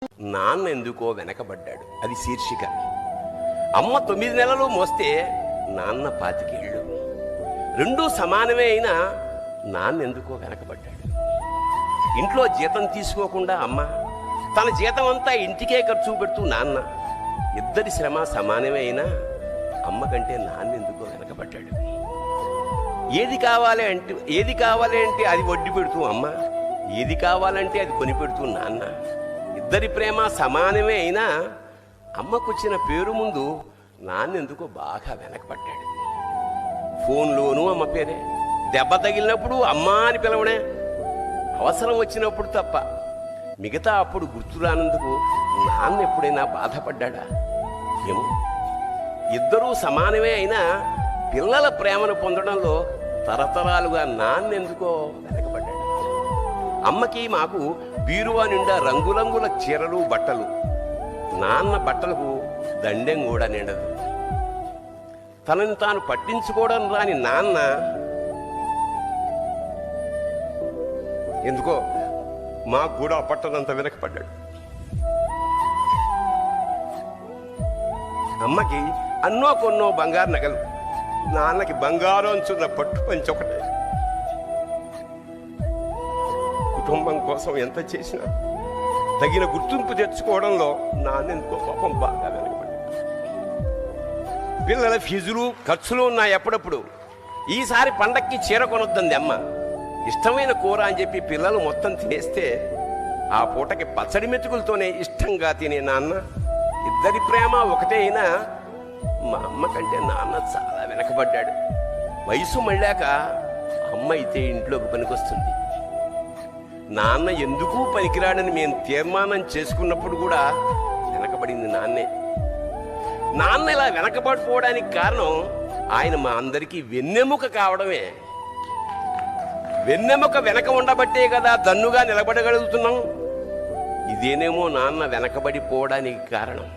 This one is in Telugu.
నాన్న ఎందుకో వెనకబడ్డాడు, అది శీర్షిక. అమ్మ 9 నెలలు మోస్తే నాన్న 25 ఏళ్ళు. రెండూ సమానమే అయినా నాన్న ఎందుకో వెనకబడ్డాడు. ఇంట్లో జీతం తీసుకోకుండా అమ్మ, తన జీతం అంతా ఇంటికే ఖర్చు పెడుతూ నాన్న, ఇద్దరి శ్రమ సమానమే అయినా అమ్మ కంటే నాన్న ఎందుకో వెనకబడ్డాడు. ఏది కావాలి అంటే అది వడ్డీ పెడుతూ అమ్మ, ఏది కావాలంటే అది కొని పెడుతూ నాన్న. ఇద్దరి ప్రేమ సమానమే అయినా అమ్మకొచ్చిన పేరు ముందు నాన్న ఎందుకో బాగా వెనకబడ్డాడు. ఫోన్లోనూ అమ్మ పేరే, దెబ్బ తగిలినప్పుడు అమ్మ అని పిలవనే, అవసరం వచ్చినప్పుడు తప్ప మిగతా అప్పుడు గుర్తు రానందుకు నాన్న ఎప్పుడైనా బాధపడ్డా? ఏమో. ఇద్దరూ సమానమే అయినా పిల్లల ప్రేమను పొందడంలో తరతరాలుగా నాన్న ఎందుకో వెనకబడ్డాడు. అమ్మకి మాకు బీరువా నిండా రంగురంగుల చీరలు బట్టలు, నాన్న బట్టలకు దండెం కూడా నిండదు. తనని తాను పట్టించుకోవడం రాని నాన్న ఎందుకో మాకు కూడా పట్టనంత వెనకపడ్డాడు. అమ్మకి అన్నో కొన్నో బంగారు నగలు, నాన్నకి బంగారం అంచున్న పట్టు పంచి ఒకటే. కుటుంబం కోసం ఎంత చేసినా తగిన గుర్తింపు తెచ్చుకోవడంలో నాన్న ఎందుకో పాపం బాగా వెనకపడ్డాడు. పిల్లల ఫీజులు ఖర్చులు ఉన్నాయి. ఎప్పుడప్పుడు ఈసారి పండక్కి చీర కొనొద్దంది అమ్మ. ఇష్టమైన కూర అని చెప్పి పిల్లలు మొత్తం తినేస్తే ఆ పూటకి పచ్చడి మెతుకులతోనే ఇష్టంగా తినే నాన్న, ఇద్దరి ప్రేమ ఒకటే అయినా మా అమ్మ కంటే నాన్న చాలా వెనకబడ్డాడు. వయసు మళ్ళాక అమ్మ అయితే ఇంట్లోకి పనికొస్తుంది. నాన్న ఎందుకు పనికిరాడని మేము తీర్మానం చేసుకున్నప్పుడు కూడా వెనకబడింది నాన్నే. నాన్న ఇలా వెనకబడిపోవడానికి కారణం ఆయన మా అందరికీ వెన్నెముక కావడమే. వెన్నెముక వెనక ఉండబట్టే కదా దన్నుగా నిలబడగలుగుతున్నాం. ఇదేనేమో నాన్న వెనకబడిపోవడానికి కారణం.